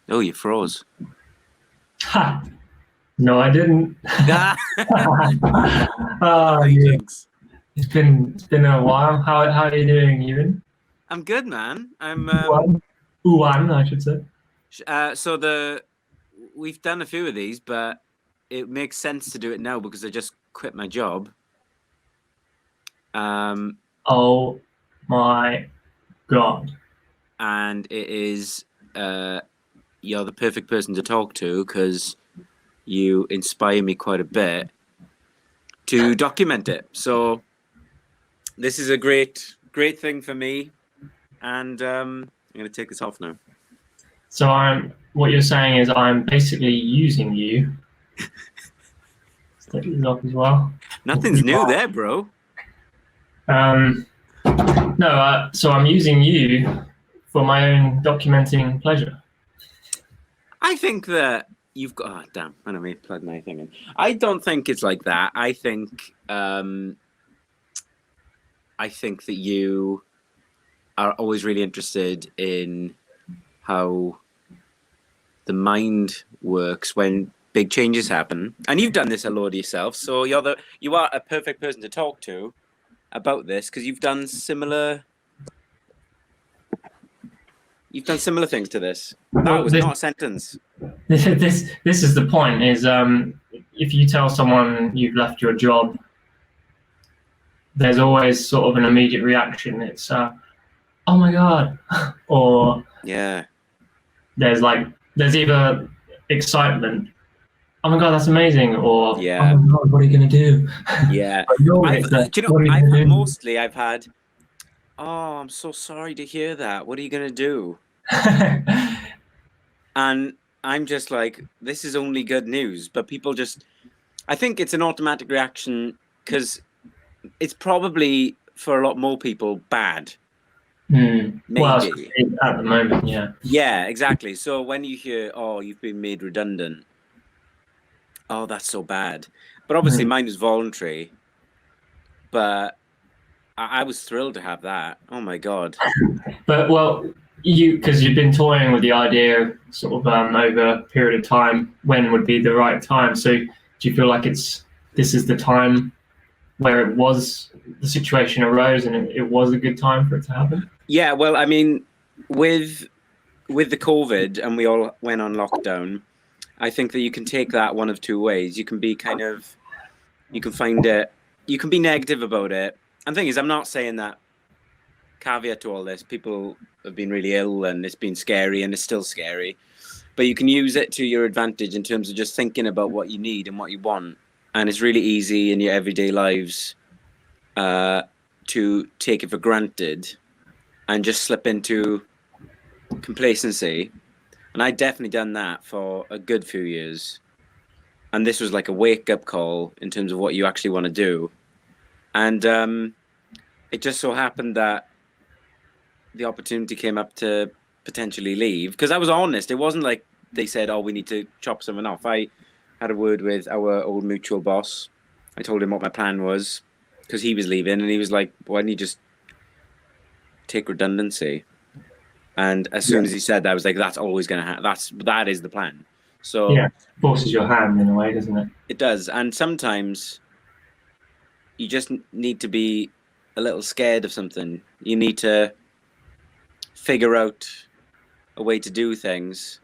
Oh, you froze. Ha! No, I didn't. Ah, Oh, yeah. hijinks. It's been a while. How are you doing, Ewan? I'm good, man. Uwan, Uwan, I should say. So the we've done a few of these, but it makes sense to do it now because I just quit my job. Um, Oh my God. and it is you're the perfect person to talk to because you inspire me quite a bit to document it. So this is a great thing for me, and I'm gonna take this off now. So what you're saying is I'm basically using you. Let's take this off as well. Nothing's new there, bro. Um, no, so I'm using you for my own documenting pleasure. I think that you've got. Oh, damn! I don't mean to plug my thing in. I don't think it's like that. I think that you are always really interested in how the mind works when big changes happen, and you've done this a lot yourself. So you are a perfect person to talk to about this because you've done similar things to this. That Well, was not a sentence. this is the point. Is if you tell someone you've left your job, there's always sort of an immediate reaction. It's oh my God, or Yeah. there's either excitement, oh my God, that's amazing, or oh Yeah. my God, what are you gonna do? Yeah. But normally it's like, Do you know, what are you I've gonna mostly I've had, oh, I'm so sorry to hear that. What are you gonna do? do? And I'm just like, this is only good news. But people just, I think it's an automatic reaction because it's probably for a lot more people bad. Well, Maybe. at the moment, yeah. Yeah, exactly. So when you hear, oh, you've been made redundant, oh, that's so bad. But obviously Mm. mine was voluntary. But I was thrilled to have that. Oh my God. But well, because you've been toying with the idea sort of over a period of time, when would be the right time? So do you feel like this is the time where the situation arose and it was a good time for it to happen? Yeah, well, I mean, with the COVID and we all went on lockdown, I think that you can take that one of two ways. You can be you can find it, you can be negative about it. And the thing is, I'm not saying that caveat to all this. People have been really ill and it's been scary and it's still scary. But you can use it to your advantage in terms of just thinking about what you need and what you want. And it's really easy in your everyday lives to take it for granted and just slip into complacency. And I definitely done that for a good few years. And this was like a wake up call in terms of what you actually want to do. And it just so happened that the opportunity came up to potentially leave because I was honest. It wasn't like they said, "Oh, we need to chop someone off." I had a word with our old mutual boss. I told him what my plan was because he was leaving, and he was like, "Why don't you just take redundancy?" And as soon as he said that, I was like, "That's always going to happen. That is the plan." So Yeah, forces your hand in a way, doesn't it? it does, and sometimes you just need to be a little scared of something. You need to figure out a way to do things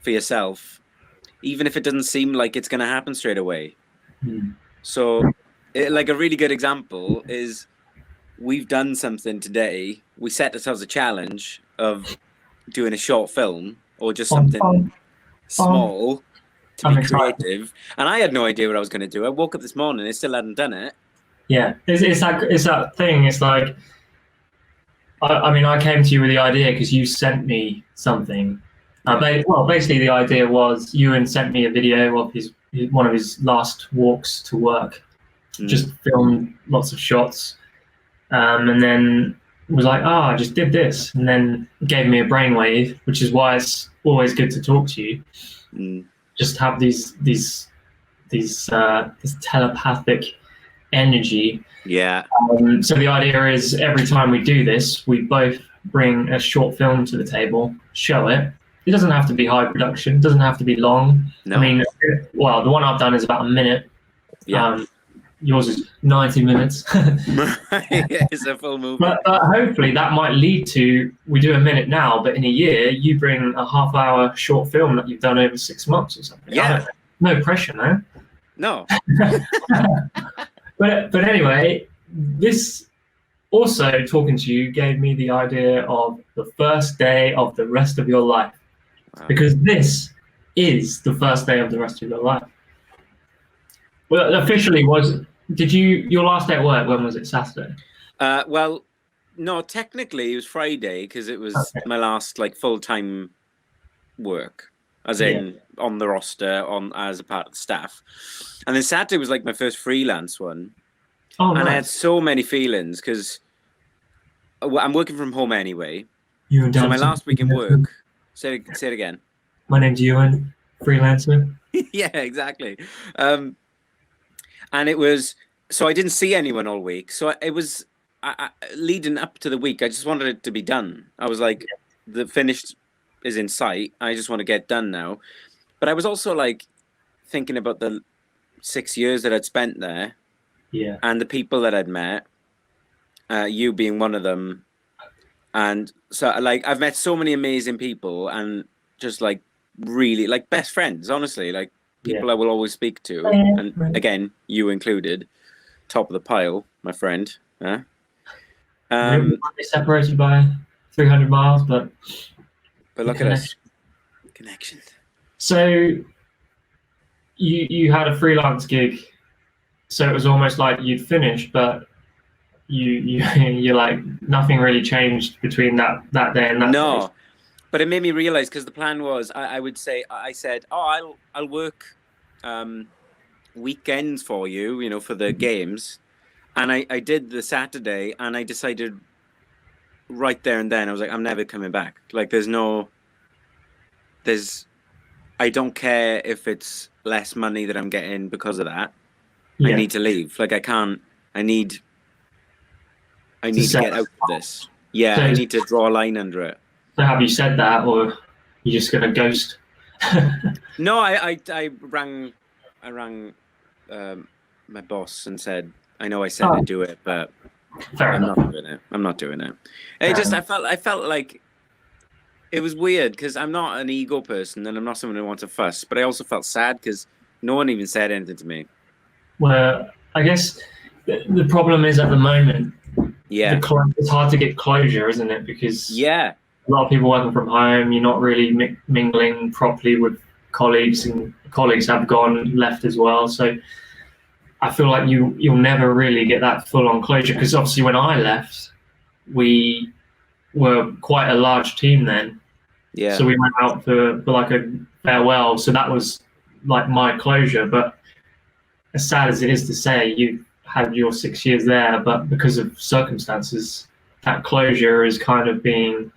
for yourself, even if it doesn't seem like it's going to happen straight away. So, like a really good example is we've done something today. We set ourselves a challenge of doing a short film or just something small to I'm be excited. creative. And I had no idea what I was going to do. I woke up this morning and I still hadn't done it. Yeah, it's that thing. It's like I mean, I came to you with the idea because you sent me something. Basically, the idea was Ewan sent me a video of one of his last walks to work. Just filmed lots of shots, and then was like, "Ah, I just did this," and then gave me a brainwave, which is why it's always good to talk to you. Just have this telepathic energy. Yeah. So the idea is every time we do this, we both bring a short film to the table, show it, It doesn't have to be high production. It doesn't have to be long. No. I mean, well, the one I've done is about a minute. Yeah. Yours is 90 minutes. It's a full movie. But hopefully that might lead to, we do a minute now, but in a year you bring a half-hour short film that you've done over 6 months or something. Yeah. No pressure, man. No. But anyway, this also talking to you gave me the idea of the first day of the rest of your life. Wow. Because this is the first day of the rest of your life. Well, officially your last day at work, when was it? Saturday? Well, no, technically it was Friday because it was my last like full-time work, as in on the roster, as a part of the staff. And then Saturday was like my first freelance one. Oh, and nice. I had so many feelings because I'm working from home anyway. So my last week in work. Say it again. My name's Ewan, freelancer. Yeah, exactly. And it was, so I didn't see anyone all week. So it was leading up to the week. I just wanted it to be done. I was like, the finished is in sight. I just want to get done now. But I was also like thinking about the 6 years that I'd spent there. Yeah. And the people that I'd met, you being one of them. And so like, I've met so many amazing people and just like really like best friends, honestly, like people I will always speak to. And again, you included, top of the pile, my friend. We might be separated by 300 miles, but look at us. Connection. So you had a freelance gig, so it was almost like you'd finished, but you're like nothing really changed between that day and that day. But it made me realize, because the plan was I said, oh, I'll work weekends for you, you know, for the games. And I did the Saturday, and I decided right there and then, I was like, I'm never coming back. Like I don't care if it's less money that I'm getting because of that. I need to leave. Like I need to get out of this. Yeah, so I need to draw a line under it. So have you said that, or you're just gonna ghost? No, I rang my boss and said, I know I said I'd do it, but I'm not doing it. I'm not doing it. I felt like it was weird because I'm not an ego person and I'm not someone who wants to fuss, but I also felt sad because no one even said anything to me. Well, I guess the problem is at the moment, it's hard to get closure, isn't it? Because a lot of people working from home, you're not really mingling properly with colleagues, and colleagues have left as well. So I feel like you'll never really get that full-on closure, because obviously when I left, we were quite a large team then. Yeah. So we went out for like a farewell. So that was like my closure. But as sad as it is to say, you had your 6 years there, but because of circumstances, that closure is kind of being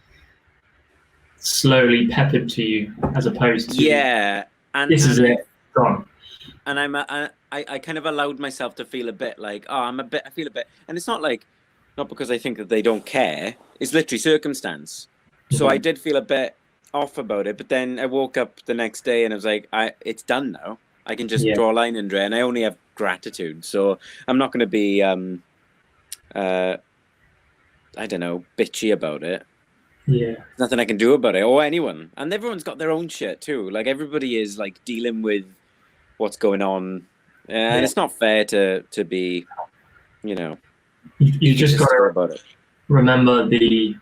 slowly peppered to you, as opposed to and this is it, gone. And I kind of allowed myself to feel a bit like, I feel a bit, and it's not because I think that they don't care. It's literally circumstance. So I did feel a bit off about it, but then I woke up the next day and I was like, it's done now. I can just draw a line under it, and I only have gratitude. So I'm not going to be, I don't know, bitchy about it. Yeah. There's nothing I can do about it, or anyone. And everyone's got their own shit too. Like everybody is like dealing with what's going on, and it's not fair to be, you know. You just got to remember the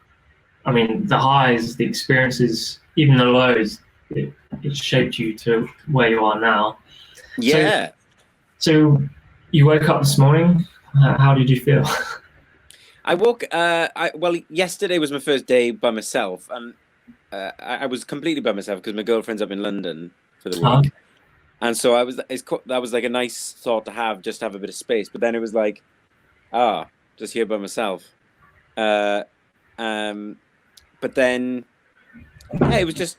highs, the experiences, even the lows. It shaped you to where you are now. Yeah. So you woke up this morning. How did you feel? I woke. Yesterday was my first day by myself, and I was completely by myself because my girlfriend's up in London for the week, and so that was like a nice thought to have, just to have a bit of space. But then it was like, just here by myself. But then, it was just.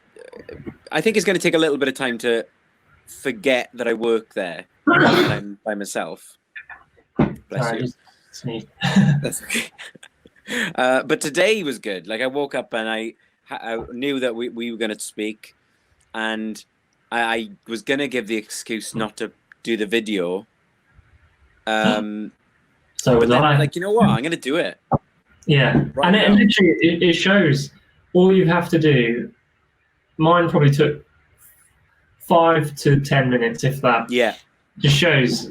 I think it's going to take a little bit of time to forget that I work there when I'm by myself. Bless you. That's okay. But today was good. Like I woke up and I I knew that we were going to speak, and I was going to give the excuse not to do the video. So But was then I. like, you know what? I'm going to do it. Yeah, Right and now. literally it shows all you have to do. Mine probably took 5 to 10 minutes, if that. Yeah. Just shows.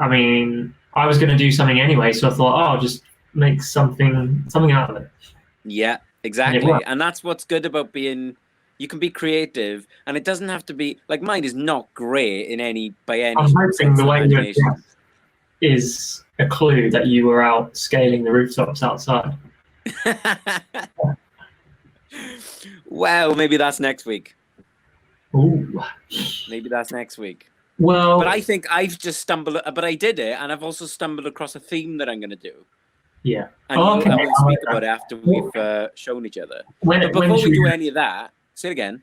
I mean, I was going to do something anyway, so I thought, oh, I'll just make something out of it. Yeah, exactly. And that's what's good about being. You can be creative, and it doesn't have to be like mine is not great in any by any I'm hoping sense the of way you imagination. address is a clue that you were out scaling the rooftops outside. Well, maybe that's next week. Ooh. Maybe that's next week. Well, But I think I've just stumbled. But I did it, and I've also stumbled across a theme that I'm going to do. yeah. And, Okay. and we'll speak about it after we've shown each other. When, but before we do any of that, say it again.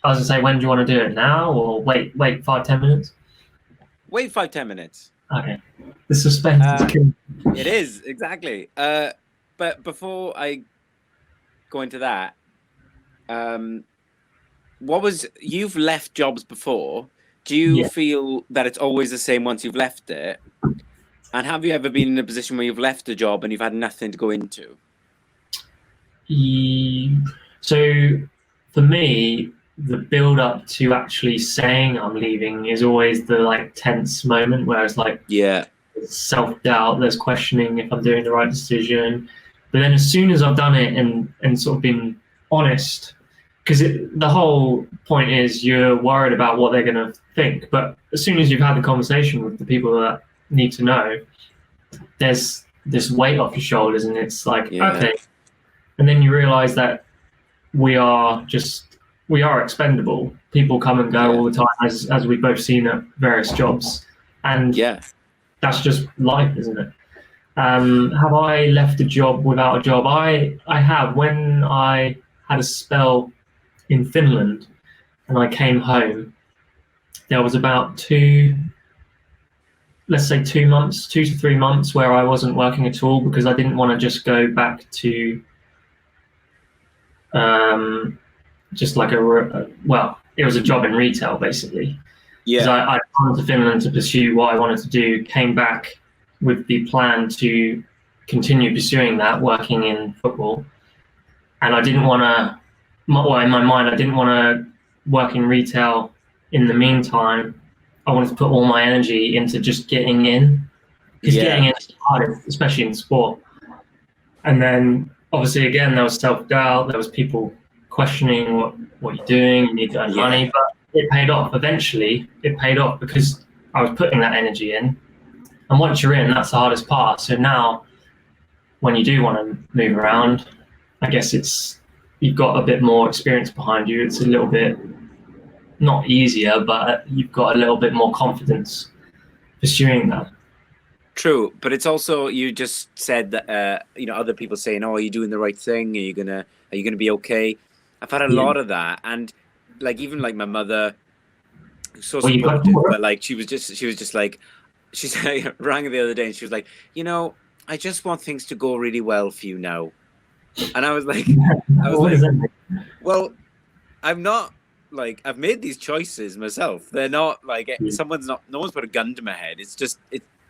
I was going to say, when do you want to do it now, or wait 5-10 minutes? Wait 5-10 minutes. Okay. The suspense is killing. It is, exactly. But before I go into that, you've left jobs before. Do you feel that it's always the same once you've left it? And have you ever been in a position where you've left a job and you've had nothing to go into? So for me, the build up to actually saying I'm leaving is always the like tense moment where it's like self-doubt, there's questioning if I'm doing the right decision. But then as soon as I've done it and sort of been honest, because the whole point is you're worried about what they're going to think. But as soon as you've had the conversation with the people that need to know, there's this weight off your shoulders, and it's like, okay. And then you realize that we are expendable. People come and go all the time, as we've both seen at various jobs. And that's just life, isn't it? Have I left a job without a job? I have. When I had a spell in Finland and I came home, there was about 2 to 3 months where I wasn't working at all because I didn't want to just go back to just like it was a job in retail basically. Because I'd gone to Finland to pursue what I wanted to do, came back with the plan to continue pursuing that, working in football. And I didn't want to, in my mind, I didn't want to work in retail in the meantime. I wanted to put all my energy into just getting in. Because getting in is hard, especially in sport. And then, obviously, again, there was self-doubt. There was people questioning what you're doing. You need to earn money. But it paid off. Eventually, it paid off because I was putting that energy in. And once you're in, that's the hardest part. So now, when you do want to move around, I guess you've got a bit more experience behind you. It's a little bit not easier, but you've got a little bit more confidence pursuing that. True, but it's also, you just said that other people saying, "Oh, are you doing the right thing? Are you gonna be okay?" I've had a lot of that, and even my mother, so supportive, but she was just like, she said, rang the other day, and she was like, I just want things to go really well for you now, and I was like, well, I'm not. I've made these choices myself. They're not no one's put a gun to my head. It's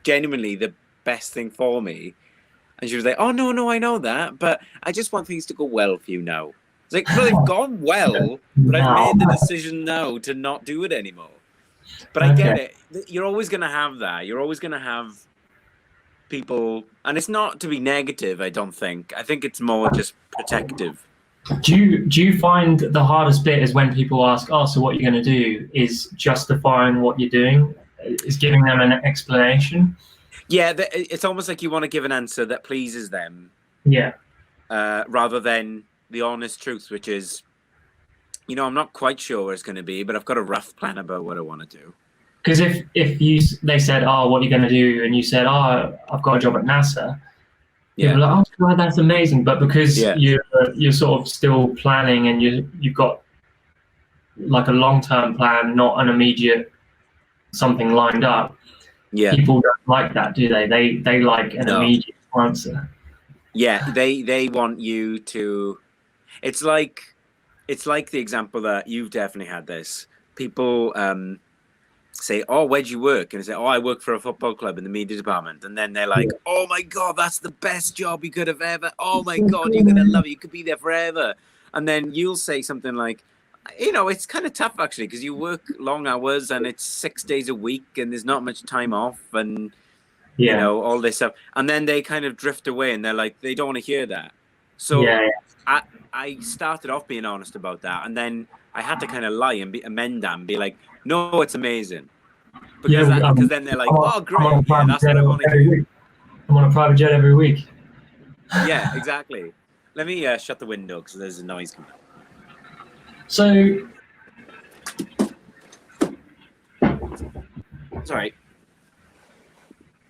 genuinely the best thing for me. And she was like, "Oh no, I know that, but I just want things to go well for you now." It's like, well, they've gone well, but I've made the decision now to not do it anymore. But I get it. You're always going to have that. You're always going to have people, and it's not to be negative, I don't think. I think it's more just protective. Do you find the hardest bit is when people ask, "Oh, so what you're going to do?" is justifying what you're doing, is giving them an explanation? Yeah, it's almost like you want to give an answer that pleases them. Yeah. Rather than the honest truth, which is, I'm not quite sure where it's going to be, but I've got a rough plan about what I want to do. Because if they said, "Oh, what are you going to do?" and you said, "Oh, I've got a job at NASA," people are like, "Oh, God, that's amazing!" But because you're sort of still planning and you've got like a long-term plan, not an immediate something lined up. Yeah, people don't like that, do they? They like an immediate answer. Yeah, they want you to. It's like it's like the example that you've definitely had this. People say, "Oh, where'd you work?" And they say, "Oh, I work for a football club in the media department." And then they're like, Yeah. "Oh my god, that's the best job you could have ever. Oh my god, you're gonna love it. You could be there forever." And then you'll say something like, it's kind of tough actually because you work long hours and it's 6 days a week and there's not much time off and Yeah. all this stuff. And then they kind of drift away and they're like, they don't want to hear that. So Yeah. I started off being honest about that, and then I had to kind of lie and amend that and be like, no, it's amazing. Because because then they're like, oh, great, yeah, that's what I want to hear. I'm on a private jet every week. Yeah, exactly. Let me shut the window because there's a noise coming. So, Sorry.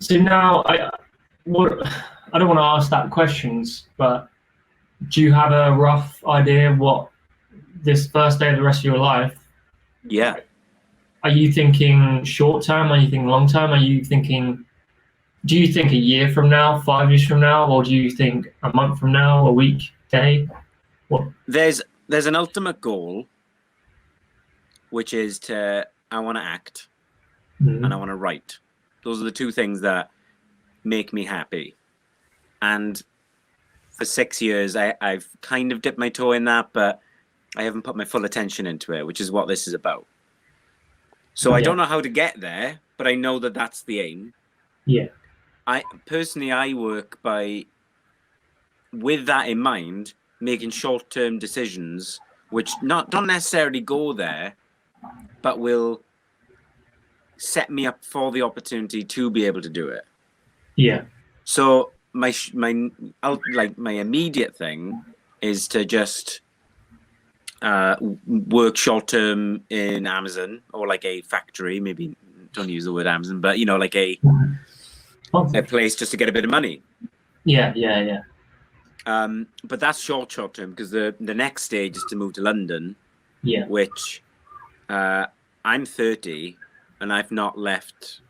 so now I don't want to ask that questions, but do you have a rough idea of what this first day of the rest of your life? Yeah. Are you thinking short term? Are you thinking long term? Do you think a year from now, 5 years from now, or do you think a month from now, a week, day? What? There's an ultimate goal, which is I want to act and I want to write. Those are the two things that make me happy. And for 6 years, I've kind of dipped my toe in that, but I haven't put my full attention into it, which is what this is about. So I don't know how to get there, but I know that that's the aim. Yeah. I work by, with that in mind, making short-term decisions, which don't necessarily go there, but will set me up for the opportunity to be able to do it. Yeah. So my immediate thing is to just work short-term in Amazon or like a factory. Maybe don't use the word Amazon, but like a place just to get a bit of money. Yeah. But that's short-term because the next stage is to move to London. Yeah. Which I'm 30 and I've not left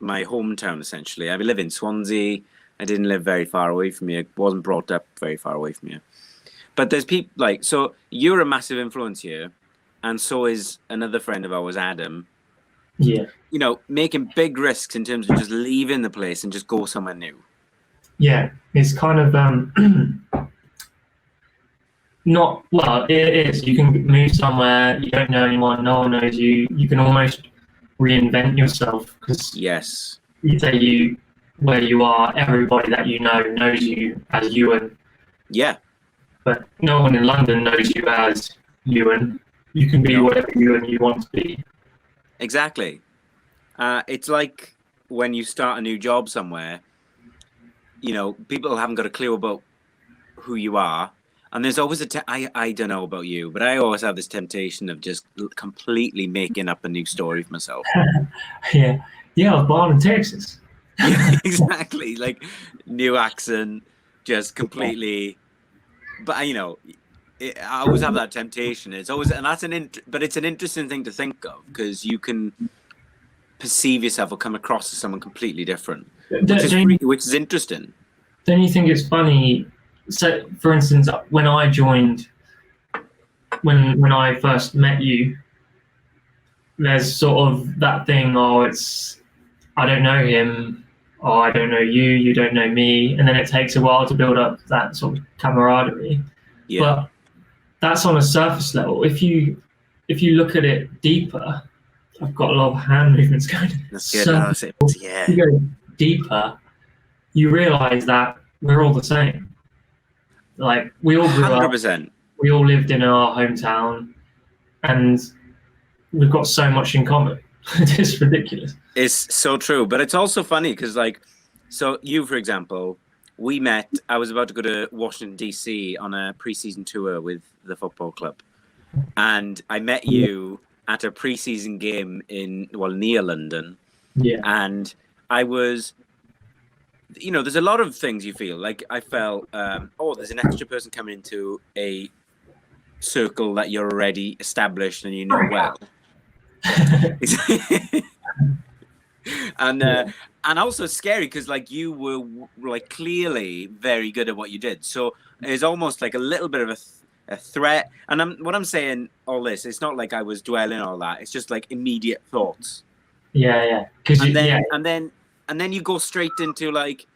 my hometown essentially. I live in Swansea. I didn't live very far away from here. Wasn't brought up very far away from here. But there's people so you're a massive influence here, and so is another friend of ours, Adam. Yeah. Making big risks in terms of just leaving the place and just go somewhere new. Yeah, it's kind of not well. It is. You can move somewhere you don't know anyone. No one knows you. You can almost reinvent yourself because yes, you say where you are. Everybody that you know knows you as Ewan. Yeah. But no one in London knows you as Ewan. You can be whatever Ewan you want to be. Exactly. It's like when you start a new job somewhere, people haven't got a clue about who you are. And there's always I don't know about you, but I always have this temptation of just completely making up a new story for myself. Yeah, I was born in Texas. Yeah, exactly. Like new accent, just completely. But I always have that temptation. It's always, and that's but it's an interesting thing to think of because you can perceive yourself or come across as someone completely different, which is interesting. Don't you think it's funny? So, for instance, when I joined, when I first met you, there's sort of that thing. Oh, I don't know him. Oh, I don't know you. You don't know me. And then it takes a while to build up that sort of camaraderie. Yeah. But that's on a surface level. If you look at it deeper, I've got a lot of hand movements going. That's good. So, yeah. If you go deeper, you realise that we're all the same. Like we all grew 100%. up, we all lived in our hometown, and we've got so much in common. It's ridiculous. It's so true, but it's also funny because, so you, for example, we met. I was about to go to Washington DC on a preseason tour with the football club, and I met you at a preseason game near London. Yeah, and I was. There's a lot of things you feel like I felt, there's an extra person coming into a circle that you're already established and well. And also scary because you were clearly very good at what you did. So it's almost like a little bit of a threat. And what I'm saying, all this, it's not like I was dwelling on all that. It's just like immediate thoughts. Yeah. And then you go straight into like,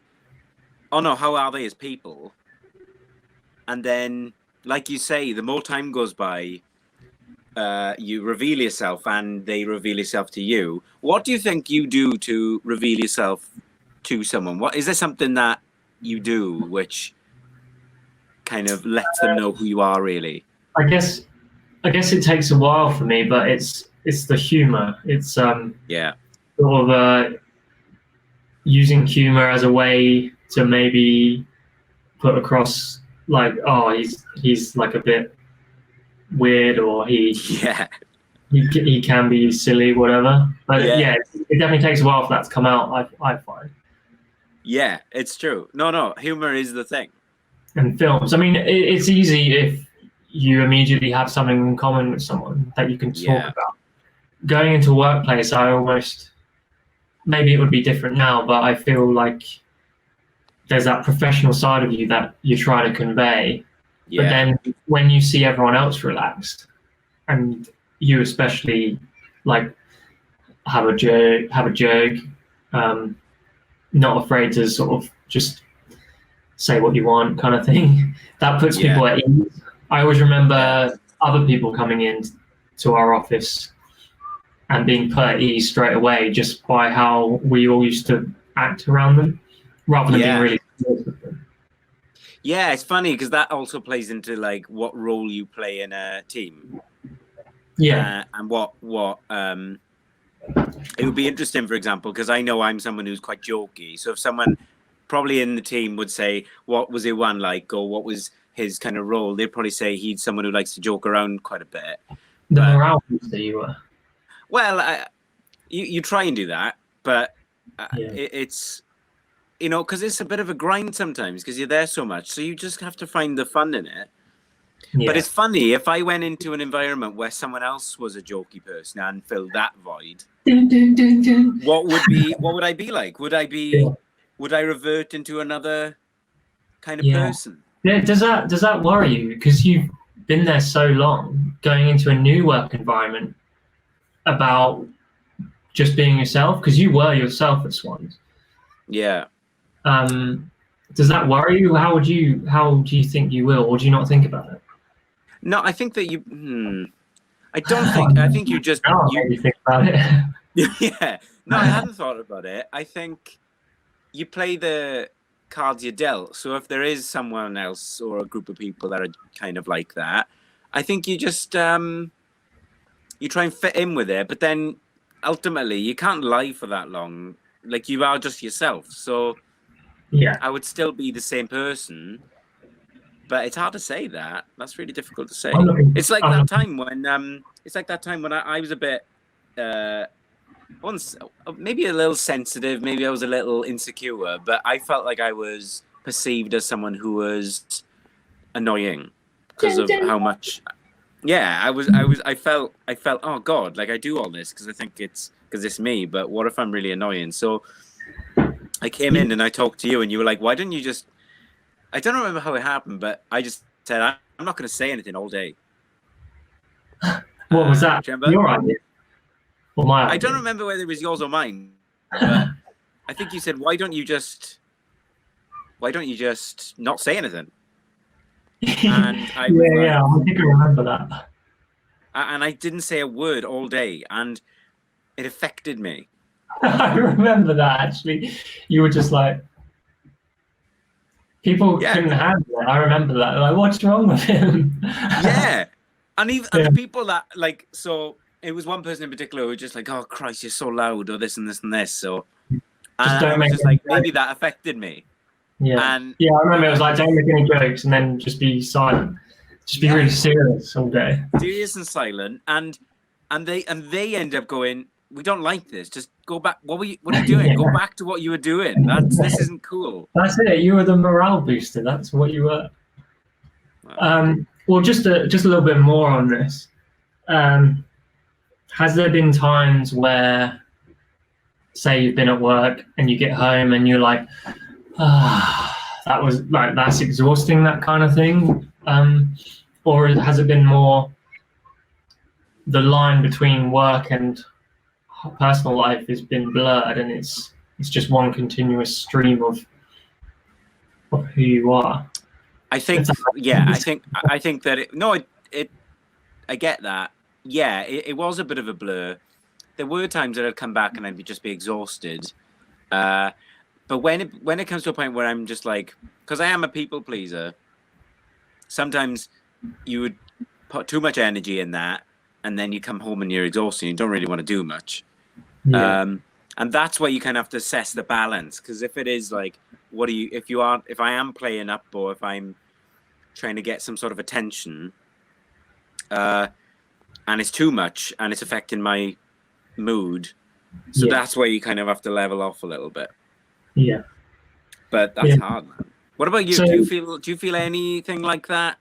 oh no, how are they as people? And then, like you say, the more time goes by, you reveal yourself and they reveal yourself to you. What do you think you do to reveal yourself to someone? What is there something that you do which kind of lets them know who you are really? I guess it takes a while for me, but it's the humor. It's sort of using humor as a way to maybe put across like, oh, he's like a bit weird, or he can be silly, whatever. But it definitely takes a while for that to come out. I find. Yeah, it's true. No, humor is the thing. And films. I mean, it's easy if you immediately have something in common with someone that you can talk about. Going into a workplace, maybe it would be different now, but I feel like there's that professional side of you that you're trying to convey. Yeah. But then when you see everyone else relaxed, and you especially like have a joke, not afraid to sort of just say what you want kind of thing, that puts people at ease. I always remember other people coming in to our office and being put at ease straight away just by how we all used to act around them, rather than being really close with them. Yeah, it's funny because that also plays into like what role you play in a team. Yeah, and what it would be interesting, for example, because I know I'm someone who's quite jokey. So if someone probably in the team would say, what was Ewan like, or what was his kind of role, they'd probably say he's someone who likes to joke around quite a bit. The morale booster you were. Well, you try and do that, but it's, you know, because it's a bit of a grind sometimes because you're there so much. So you just have to find the fun in it. Yeah. But it's funny, if I went into an environment where someone else was a jokey person and filled that void, what would I be like? Would I revert into another kind of person? Yeah, does that worry you? Because you've been there so long, going into a new work environment about just being yourself, because you were yourself at Swans. Yeah. Does that worry you? How do you think you will, or do you not think about it? No, I think that I don't think. I think you just. You think about it. Yeah. No, I hadn't thought about it. I think you play the cards you're dealt. So if there is someone else or a group of people that are kind of like that, I think you just you try and fit in with it. But then ultimately, you can't lie for that long. Like you are just yourself. So yeah, I would still be the same person. But it's hard to say that. That's really difficult to say. It's like that time when I was a bit maybe a little sensitive, maybe I was a little insecure, but I felt like I was perceived as someone who was annoying because of how much I felt, oh God, like I do all this because I think it's me, but what if I'm really annoying? So I came in and I talked to you and you were like, why didn't you just, I don't remember how it happened, but I just said, I'm not going to say anything all day. What was that? Your idea? Or my idea? I don't remember whether it was yours or mine, but I think you said, why don't you just not say anything? And I think I remember that. And I didn't say a word all day, and it affected me. I remember that, actually. You were just like, people couldn't handle it. I remember that. Like, what's wrong with him? Yeah. And even and the people that, like, so it was one person in particular who was just like, oh, Christ, you're so loud, or this and this and this. So, and I was just like, maybe that affected me. Yeah. And I remember it was like, don't make any jokes and then just be silent. Just be really serious all day. Serious and silent. And they end up going, we don't like this. Just go back. What are you doing? Go back to what you were doing. This isn't cool. That's it. You were the morale booster. That's what you were. Wow. Well, just a little bit more on this. Has there been times where, say, you've been at work and you get home and you're like, that's exhausting, that kind of thing? or has it been more the line between work and personal life has been blurred, and it's just one continuous stream of who you are? I think, I think that I get that. Yeah, it was a bit of a blur. There were times that I'd come back and I'd just be exhausted. But when it comes to a point where I'm just like, because I am a people pleaser, sometimes you would put too much energy in that, and then you come home and you're exhausted. And you don't really want to do much. Yeah. And that's where you kind of have to assess the balance. Because if it is like, if I am playing up, or if I'm trying to get some sort of attention, and it's too much and it's affecting my mood, so that's where you kind of have to level off a little bit. Yeah. But that's hard, man. What about you? So, do you feel anything like that?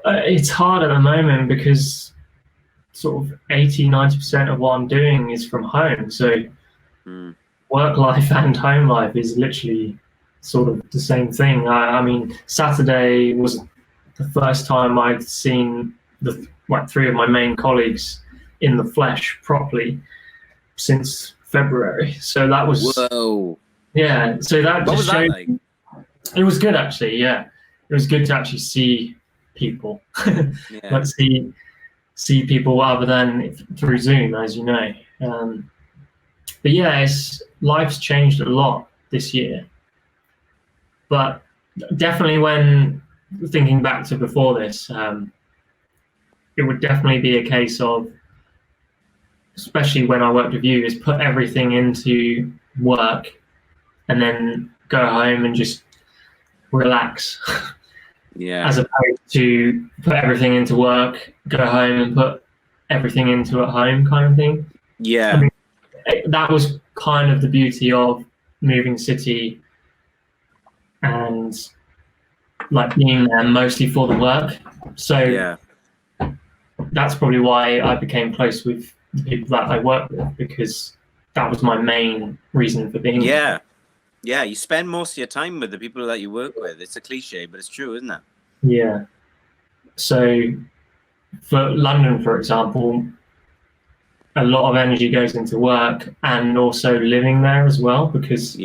It's hard at the moment because sort of 80-90% of what I'm doing is from home. So work life and home life is literally sort of the same thing. I mean, Saturday was the first time I'd seen three of my main colleagues in the flesh properly since February. So that was yeah. So that what just was that like? It was good, actually. Yeah, it was good to actually see people, like see people other than through Zoom, as you know. But yeah, life's changed a lot this year. But definitely, when thinking back to before this, it would definitely be a case of, especially when I worked with you, is put everything into work and then go home and just relax. Yeah. As opposed to put everything into work, go home and put everything into at home, kind of thing. Yeah. I mean, that was kind of the beauty of moving city and like being there mostly for the work. So that's probably why I became close with the people that I work with, because that was my main reason for being there. Yeah, you spend most of your time with the people that you work with. It's a cliche, but it's true, isn't it? Yeah. So for London, for example, a lot of energy goes into work and also living there as well, because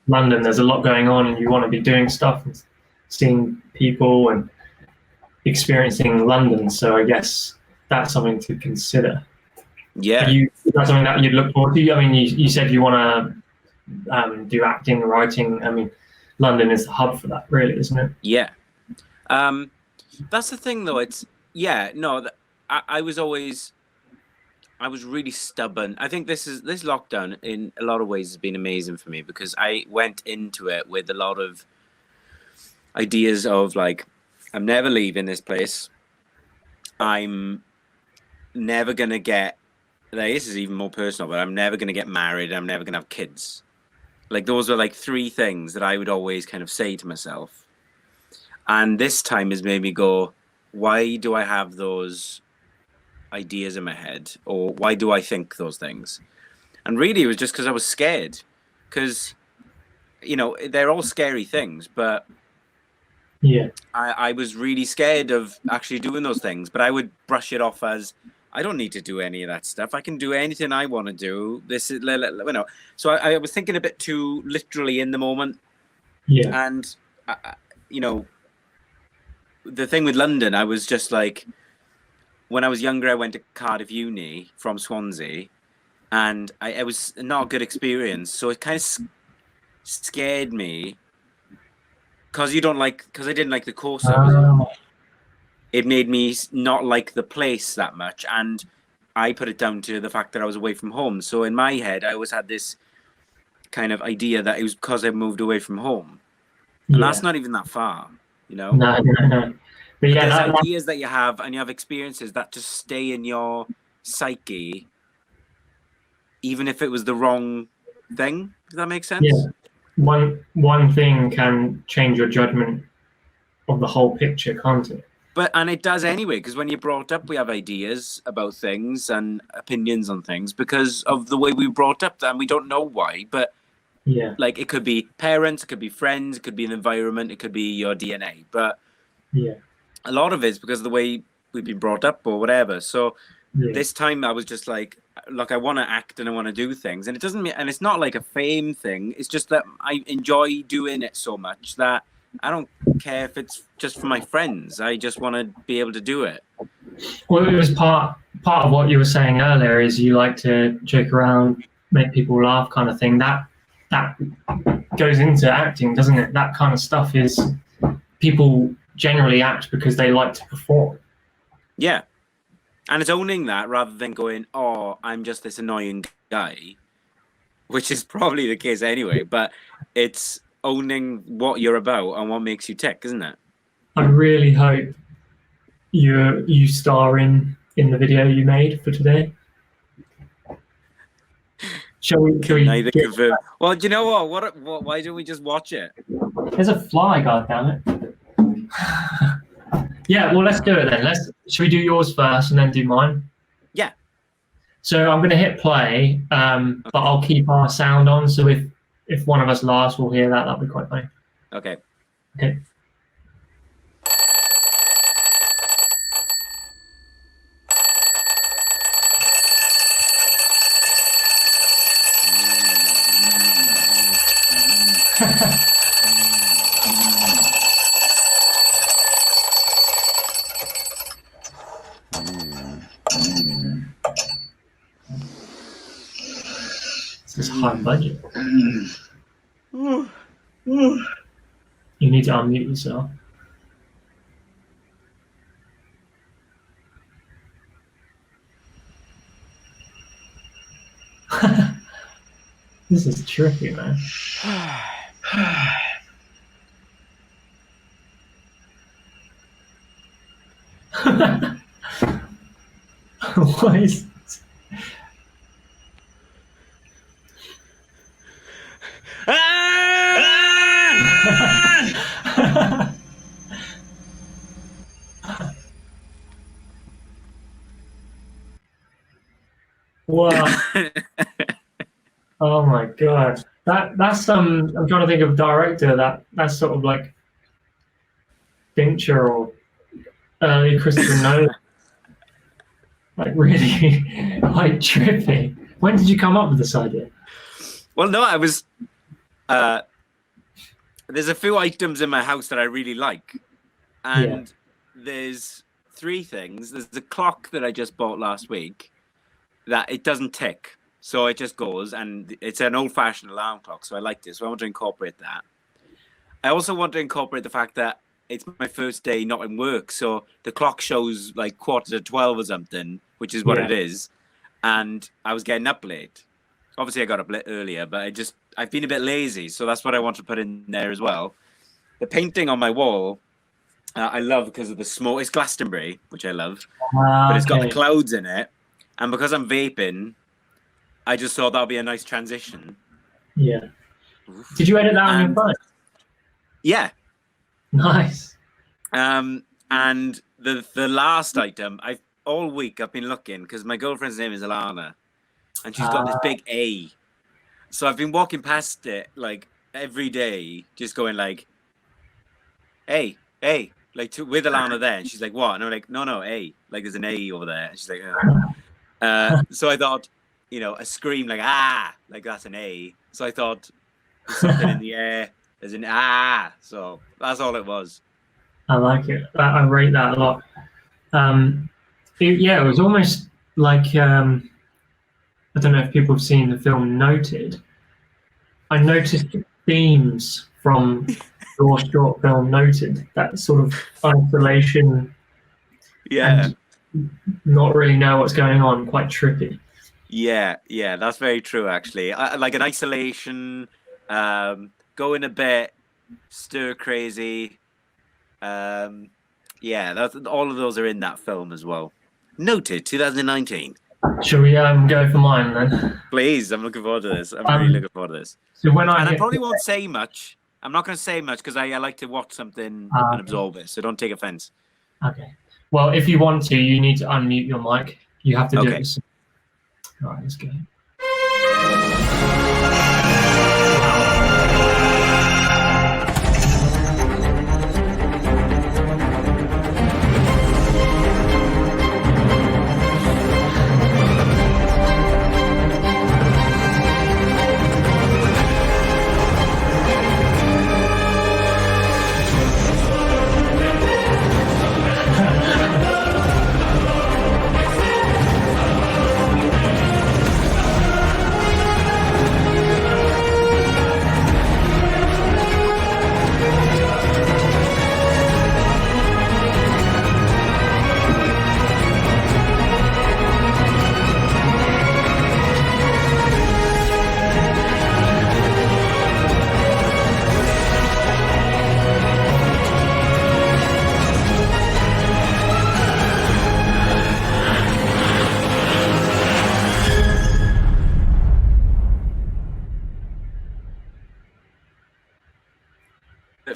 London, there's a lot going on and you want to be doing stuff and seeing people and experiencing London. So I guess that's something to consider. Yeah. Is that something that you'd look forward to? I mean, you said you want to do acting, writing. I mean, London is the hub for that, really, isn't it? Yeah. That's the thing, though. I was really stubborn. I think this lockdown in a lot of ways has been amazing for me, because I went into it with a lot of ideas of like, I'm never leaving this place. I'm never going to get, this is even more personal, but I'm never going to get married. I'm never going to have kids. Like, those were like three things that I would always kind of say to myself. And this time has made me go, why do I have those ideas in my head? Or why do I think those things? And really, it was just because I was scared. Because, you know, they're all scary things, but I was really scared of actually doing those things. But I would brush it off as, I don't need to do any of that stuff. I can do anything I want to do. This is, you know. So I was thinking a bit too literally in the moment. Yeah. And, you know, the thing with London, I was just like, when I was younger, I went to Cardiff Uni from Swansea, and it was not a good experience. So it kind of scared me, because I didn't like the course I was on. It made me not like the place that much, and I put it down to the fact that I was away from home. So in my head, I always had this kind of idea that it was because I moved away from home, and that's not even that far, you know. No. But yeah, there's ideas that you have, and you have experiences that just stay in your psyche, even if it was the wrong thing. Does that make sense? Yeah. One thing can change your judgment of the whole picture, can't it? And it does anyway, because when you're brought up, we have ideas about things and opinions on things because of the way we were brought up, and we don't know why. But yeah, like, it could be parents, it could be friends, it could be an environment, it could be your DNA. But Yeah. A lot of it's because of the way we've been brought up or whatever. So Yeah. this time I was just like, look, I want to act and I want to do things, and it doesn't mean, and it's not like a fame thing. It's just that I enjoy doing it so much that I don't care if it's just for my friends. I just want to be able to do it. Well, it was part of what you were saying earlier. Is you like to joke around, make people laugh, kind of thing. That goes into acting, doesn't it? That kind of stuff is people generally act because they like to perform. Yeah. And it's owning that rather than going, oh, I'm just this annoying guy, which is probably the case anyway, but it's owning what you're about and what makes you tick, isn't it? I really hope you star in the video you made for today. Shall we Neither confirm. Well, do you know what? Why don't we just watch it? There's a fly, goddammit. Yeah, well, let's do it then. Should we do yours first and then do mine? Yeah. So I'm going to hit play, but I'll keep our sound on. So if one of us laughs, we'll hear that. That'll be quite funny. Okay. Okay. This is high budget. You need to unmute yourself. This is tricky, man. What is this? Wow. Oh my god. That's I'm trying to think of a director that's sort of like Fincher or early Christopher Nolan. Like really like trippy. When did you come up with this idea? Well, no, I was there's a few items in my house that I really like. And there's three things. There's the clock that I just bought last week that it doesn't tick. So it just goes, and it's an old-fashioned alarm clock, so I like this. So I want to incorporate that. I also want to incorporate the fact that it's my first day not in work, so the clock shows like 11:45 or something, which is what it is. And I was getting up late. Obviously, I got up earlier, but I've been a bit lazy, so that's what I want to put in there as well. The painting on my wall, I love because of the smoke. It's Glastonbury, which I love, but it's got the clouds in it. And because I'm vaping, I just thought that would be a nice transition. Yeah. Did you edit that on your phone? Yeah. Nice. And the last item, all week I've been looking because my girlfriend's name is Alana, and she's got this big A. So I've been walking past it like every day, just going like, "Hey, hey," like with Alana there, and she's like, "What?" And I'm like, "No, A. Like there's an A over there." And she's like, "Oh." So I thought, you know, a scream like like that's an A. So I thought there's something in the air. There's an So that's all it was. I like it. I rate that a lot. It was almost like I don't know if people have seen the film Noted. I noticed themes from your short film Noted. That sort of isolation. Yeah. And not really know what's going on. Quite trippy. Yeah, that's very true. Actually, like an isolation, going a bit stir crazy. That's all of those are in that film as well. Noted, 2019. Shall we go for mine then? Please, I'm looking forward to this. I'm really looking forward to this. So I probably won't say much. I'm not going to say much because I like to watch something and absorb it. So don't take offense. Okay. Well, if you want to, you need to unmute your mic. You have to do it. All right, let's go.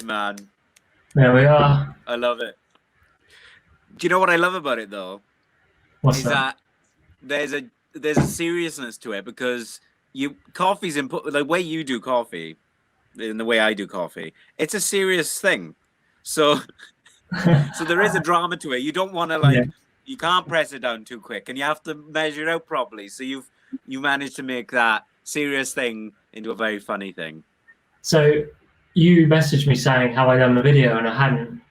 man. There we are. I love it. Do you know what I love about it though? What's Is that? that there's a seriousness to it, because coffee's important. The way you do coffee, and the way I do coffee, it's a serious thing. So there is a drama to it. You don't want to Yeah. you can't press it down too quick, and you have to measure it out properly. So you managed to make that serious thing into a very funny thing. So you messaged me saying, have I done the video? And I hadn't.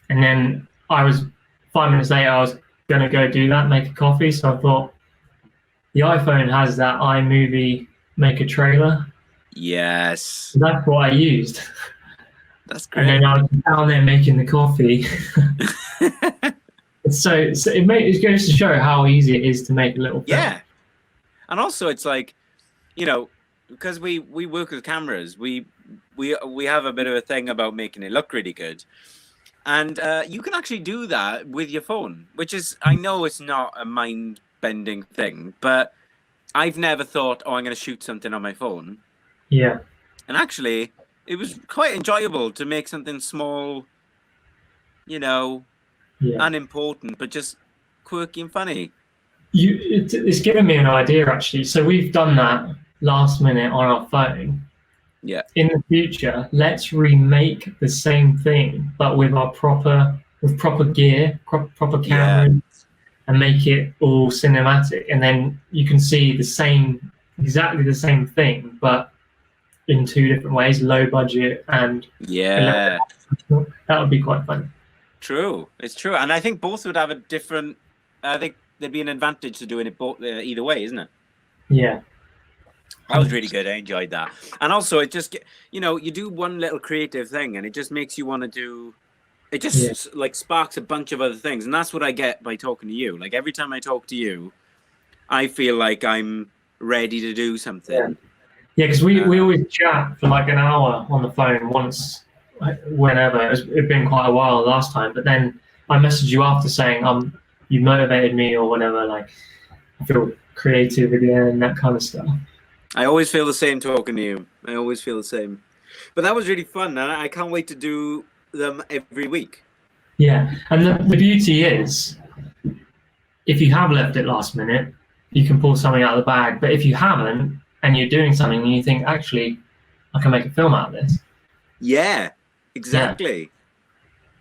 And then 5 minutes later, I was going to go do that, make a coffee. So I thought, the iPhone has that iMovie make a trailer. Yes. That's what I used. That's great. And then I was down there making the coffee. so it goes to show how easy it is to make a little film. Yeah. And also it's like, because we work with cameras, we have a bit of a thing about making it look really good. And you can actually do that with your phone, which is, I know it's not a mind-bending thing, but I've never thought, I'm going to shoot something on my phone. Yeah. And actually, it was quite enjoyable to make something small, unimportant, but just quirky and funny. It's given me an idea, actually. So we've done that last minute on our phone. Yeah. In the future, let's remake the same thing, but with proper gear, proper cameras, and make it all cinematic. And then you can see exactly the same thing, but in two different ways, low budget and that would be quite fun. True, it's true, and I think both would have a different. I think there'd be an advantage to doing it both either way, isn't it? Yeah. That was really good. I enjoyed that. And also, it just, you do one little creative thing and it just makes you want to do, it just like sparks a bunch of other things. And that's what I get by talking to you. Like every time I talk to you, I feel like I'm ready to do something. Yeah, because we always chat for like an hour on the phone once, whenever. It's been quite a while last time, but then I messaged you after saying, you motivated me or whatever, like I feel creative again and that kind of stuff. I always feel the same talking to you. I always feel the same. But that was really fun, and I can't wait to do them every week. Yeah, and the beauty is, if you have left it last minute, you can pull something out of the bag. But if you haven't, and you're doing something and you think, actually, I can make a film out of this. Yeah, exactly. Yeah.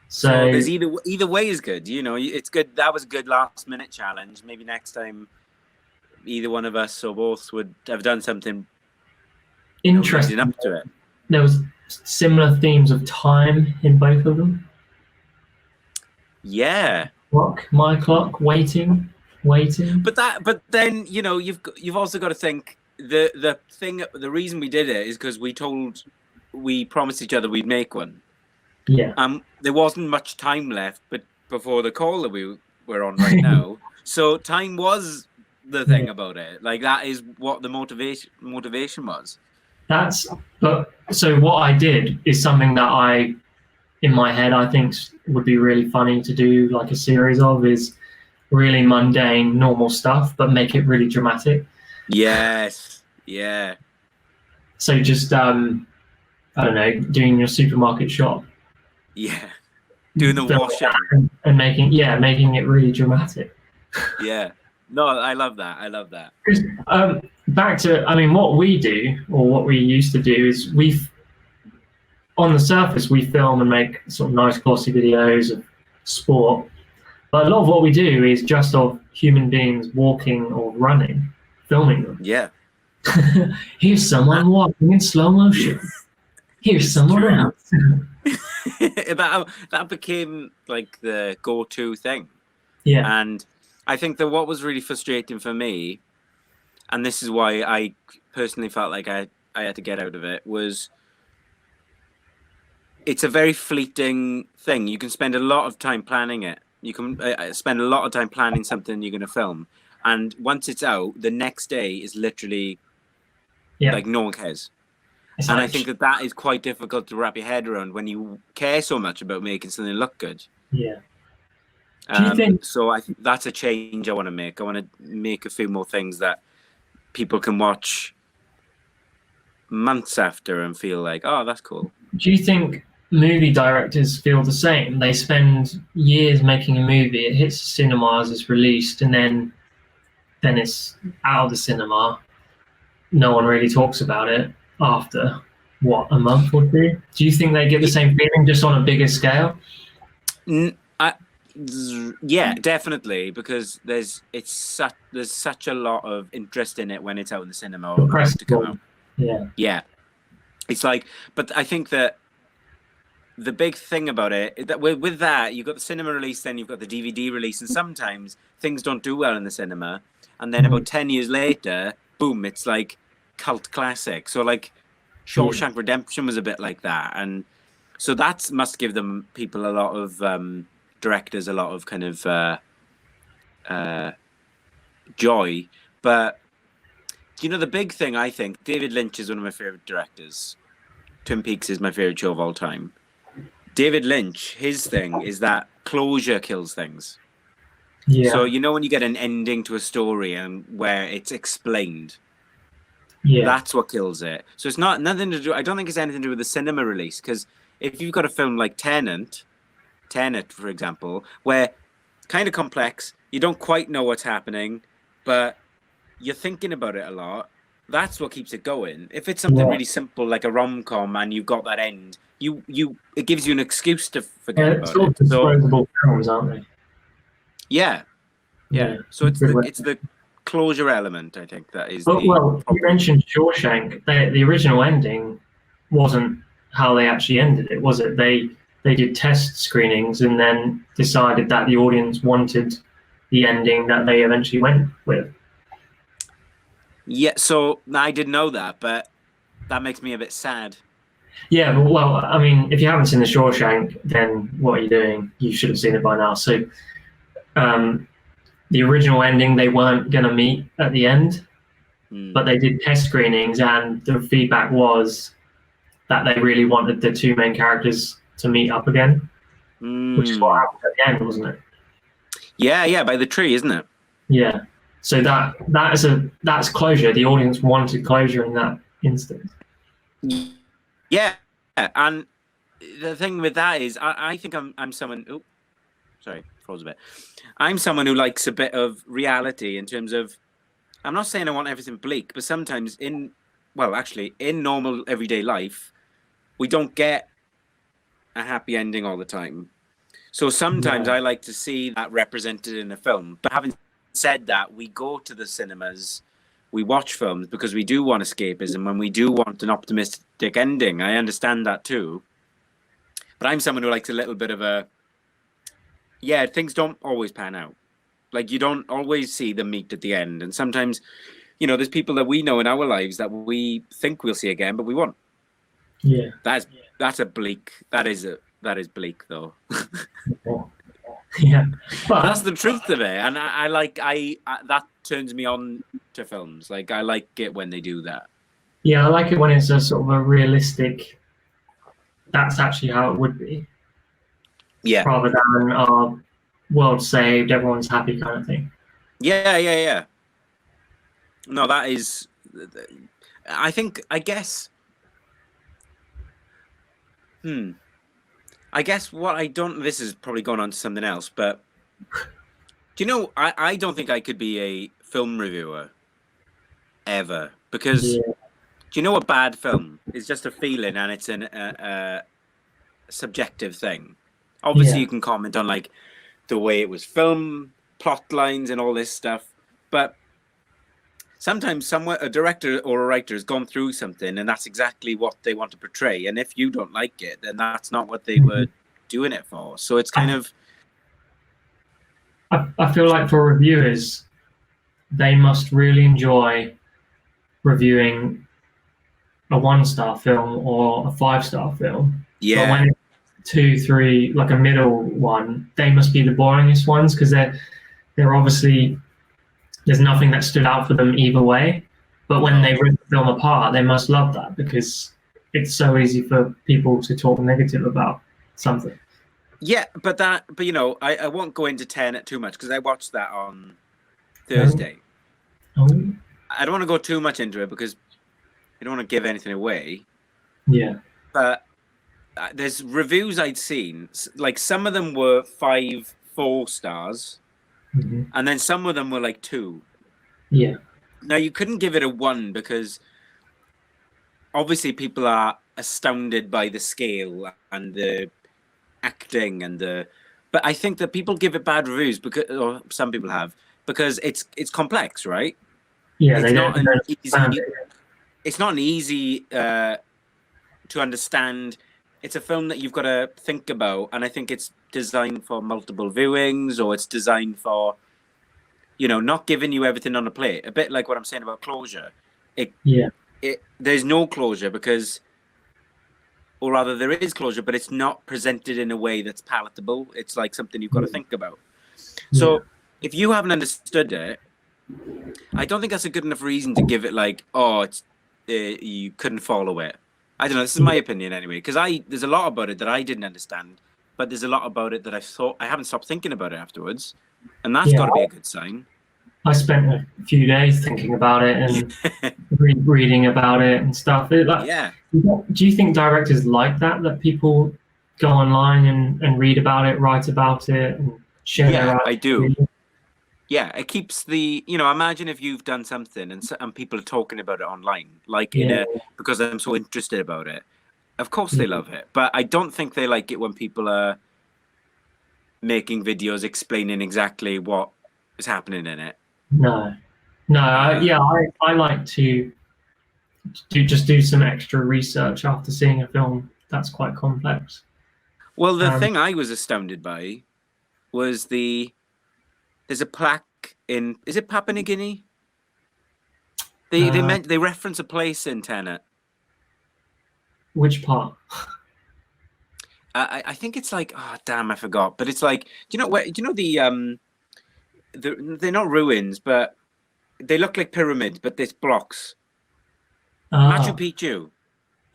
So there's either way is good. It's good. That was a good last minute challenge. Maybe next time, either one of us or both would have done something interesting up to it. There was similar themes of time in both of them. Yeah. My clock, waiting. But then you've also got to think the reason we did it is because we promised each other we'd make one. Yeah. There wasn't much time left, but before the call that we were on right now, so time was the thing about it. Like that is what the motivation was. So what I did is something that in my head, I think would be really funny to do, like a series of, is really mundane, normal stuff, but make it really dramatic. Yes. Yeah. So just I don't know, doing your supermarket shop. Yeah. Doing the washing and making it really dramatic. Yeah. No, I love that. Back to, what we do, or what we used to do, is on the surface, we film and make sort of nice, glossy videos of sport. But a lot of what we do is just of human beings walking or running, filming them. Yeah. Here's someone walking in slow motion. Here's someone else. That became like the go-to thing. Yeah. And I think that what was really frustrating for me, and this is why I personally felt like I had to get out of it, was it's a very fleeting thing. You can spend a lot of time planning it. You can spend a lot of time planning something you're going to film. And once it's out, the next day is literally like no one cares. And I think that is quite difficult to wrap your head around when you care so much about making something look good. Yeah. Do you think... So I think that's a change I want to make. I want to make a few more things that people can watch months after and feel like, oh, that's cool. Do you think movie directors feel the same. They spend years making a movie. It hits the cinemas, it's released, and then it's out of the cinema. No one really talks about it after a month or two. Do you think they get the same feeling, just on a bigger scale? Yeah, definitely, because there's such a lot of interest in it when it's out in the cinema or about to come out. Yeah, it's like, but I think that the big thing about it is that with that, you've got the cinema release, then you've got the DVD release, and sometimes things don't do well in the cinema, and then about 10 years later, boom, it's like cult classic. So like Shawshank Redemption was a bit like that, and so that must give them people a lot of directors a lot of kind of joy. But the big thing, I think David Lynch is one of my favorite directors. Twin Peaks is my favorite show of all time. David Lynch, his thing is that closure kills things. Yeah. So when you get an ending to a story and where it's explained, that's what kills it. So it's nothing to do. I don't think it's anything to do with the cinema release, because if you've got a film like Tenet, for example, where it's kind of complex, you don't quite know what's happening, but you're thinking about it a lot. That's what keeps it going. If it's something really simple like a rom-com and you've got that end, it gives you an excuse to forget about it. Disposable films, aren't they? Yeah. So it's the closure element, I think, that is. Well, you mentioned Shawshank. The original ending wasn't how they actually ended it, was it? They did test screenings and then decided that the audience wanted the ending that they eventually went with. Yeah, so I didn't know that, but that makes me a bit sad. Yeah, well, I mean, if you haven't seen The Shawshank, then what are you doing? You should have seen it by now. So the original ending, they weren't going to meet at the end, but they did test screenings, and the feedback was that they really wanted the two main characters to meet up again, which is what happened at the end, wasn't it? Yeah, by the tree, isn't it? Yeah. So that's closure. The audience wanted closure in that instance. Yeah, and the thing with that is, I think I'm someone. Oh, sorry, froze a bit. I'm someone who likes a bit of reality in terms of. I'm not saying I want everything bleak, but sometimes in normal everyday life, we don't get a happy ending all the time. So sometimes I like to see that represented in a film. But having said that, we go to the cinemas, we watch films because we do want escapism and we do want an optimistic ending. I understand that too. But I'm someone who likes a little bit of things don't always pan out. Like, you don't always see the meet at the end. And sometimes, there's people that we know in our lives that we think we'll see again, but we won't. Yeah. That's a bleak. That is bleak, though. Yeah, but that's the truth of it, and I that turns me on to films. Like, I like it when they do that. Yeah, I like it when it's a sort of a realistic. That's actually how it would be. Yeah. Rather than our world saved, everyone's happy kind of thing. Yeah. No, that is. I guess. I guess what I don't. This is probably going on to something else, but do you know? I don't think I could be a film reviewer ever, because do you know a bad film is just a feeling and it's a subjective thing. Obviously, you can comment on like the way it was filmed, plot lines, and all this stuff, but sometimes a director or a writer has gone through something and that's exactly what they want to portray. And if you don't like it, then that's not what they were doing it for. So it's kind of... I feel like for reviewers, they must really enjoy reviewing a 1-star film or a 5-star film. Yeah. But when it's 2, 3, like a middle one, they must be the boringest ones, because they're obviously... There's nothing that stood out for them either way. But when they rip the film apart, they must love that, because it's so easy for people to talk negative about something. Yeah, but I won't go into Tenet too much, because I watched that on Thursday. I don't want to go too much into it because I don't want to give anything away. Yeah. But there's reviews I'd seen, like some of them were 5, 4 stars, and then some of them were like 2. Yeah. Now you couldn't give it a 1 because obviously people are astounded by the scale and the acting and the. But I think that people give it bad reviews because, or some people have, because it's complex, right? Yeah, It's they not don't an understand easy. it. It's not an easy to understand. It's a film that you've got to think about, and I think it's designed for multiple viewings, or it's designed for, not giving you everything on a plate. A bit like what I'm saying about closure. Yeah. There's no closure because, or rather, there is closure, but it's not presented in a way that's palatable. It's like something you've got to think about. Yeah. So if you haven't understood it, I don't think that's a good enough reason to give it like, oh, it's you couldn't follow it. I don't know. This is my opinion anyway, because there's a lot about it that I didn't understand, but there's a lot about it that I haven't stopped thinking about it afterwards, and that's got Yeah. to be a good sign. I spent a few days thinking about it and reading about it and stuff. Yeah. Do you think directors like that? That people go online and read about it, write about it, and share Yeah, their I do. ideas? Yeah, it keeps the, imagine if you've done something and people are talking about it online, like Yeah. because I'm so interested about it. Of course Yeah. they love it, but I don't think they like it when people are making videos explaining exactly what is happening in it. No. Yeah, I like to do some extra research after seeing a film that's quite complex. Well, the Um, thing I was astounded by was there's a plaque in, is it Papua New Guinea? They reference a place in Tenet. which part? I think it's like, oh damn, I forgot. But it's like, do you know where? Do you know they're not ruins, but they look like pyramids, but there's blocks. Machu Ah, Picchu.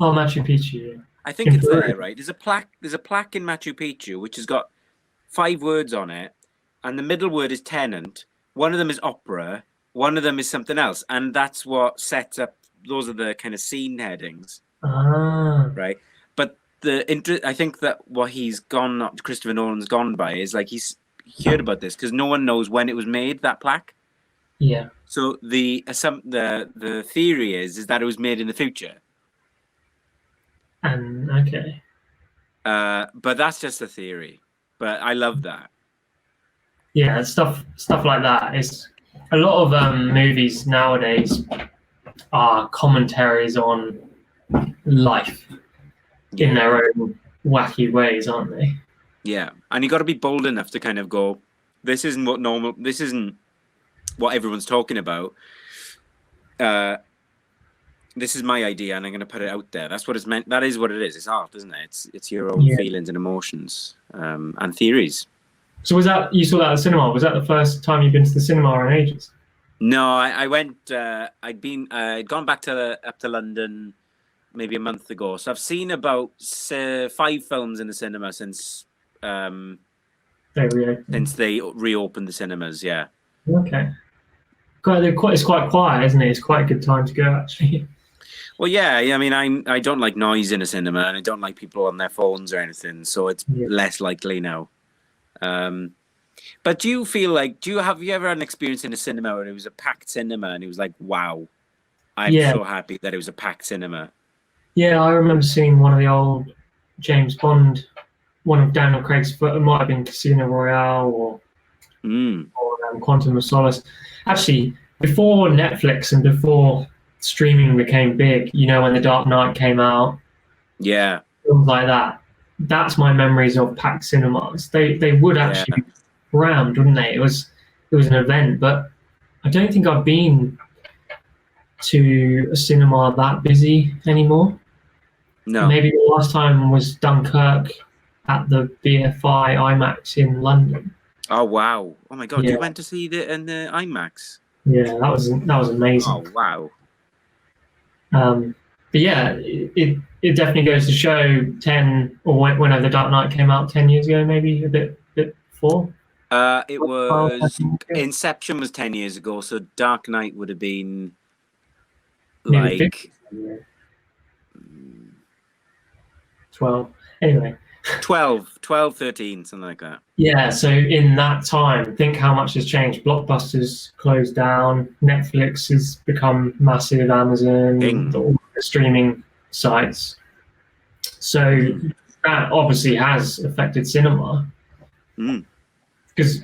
oh, Machu Picchu. I think In it's Peru. there, right? There's a plaque. There's a plaque in Machu Picchu which has got 5 words on it, and the middle word is tenant. One of them is opera. One of them is something else, and that's what sets up. Those are the kind of scene headings, Ah, right? But I think that what Christopher Nolan's gone by is like he's heard about this because no one knows when it was made, that plaque. yeah. So the theory is that it was made in the future. And okay. But that's just a theory. But I love that. Yeah, stuff like that is a lot of movies nowadays are commentaries on life in their own wacky ways, aren't they? Yeah, and you got to be bold enough to kind of go, this isn't what normal. This isn't what everyone's talking about. This is my idea, and I'm going to put it out there. That's what it's meant. That is what it is. It's art, isn't it? It's your own feelings and emotions and theories. So you saw that at the cinema? Was that the first time you've been to the cinema in ages? No, I went. I'd gone back up to London maybe a month ago. So I've seen about 5 films in the cinema since They reopened. since they reopened the cinemas. Yeah. Okay. It's quite quiet, isn't it? It's quite a good time to go, actually. Well, yeah. I mean, I don't like noise in a cinema, and I don't like people on their phones or anything. So it's less likely now. But do you feel like have you ever had an experience in a cinema where it was a packed cinema and it was like, wow, I'm so happy that it was a packed cinema? Yeah, I remember seeing one of the old James Bond, one of Daniel Craig's, it might have been Casino Royale or Quantum of Solace. Actually, before Netflix and before streaming became big, when The Dark Knight came out, films like that, that's my memories of packed cinemas. They would actually be rammed, wouldn't they? It was an event, but I don't think I've been to a cinema that busy anymore. No. Maybe the last time was Dunkirk at the BFI IMAX in London. Oh wow! Oh my god! You went to see it in the IMAX? Yeah, that was amazing. Oh wow! But yeah, it definitely goes to show 10 or whenever The Dark Knight came out 10 years ago, maybe a bit before. It was Inception was 10 years ago, so Dark Knight would have been like 12. Anyway, 12, 13, something like that. yeah. So in that time, think how much has changed. Blockbusters closed down. Netflix has become massive. Amazon, King. all the streaming sites. So that obviously has affected cinema Mm. because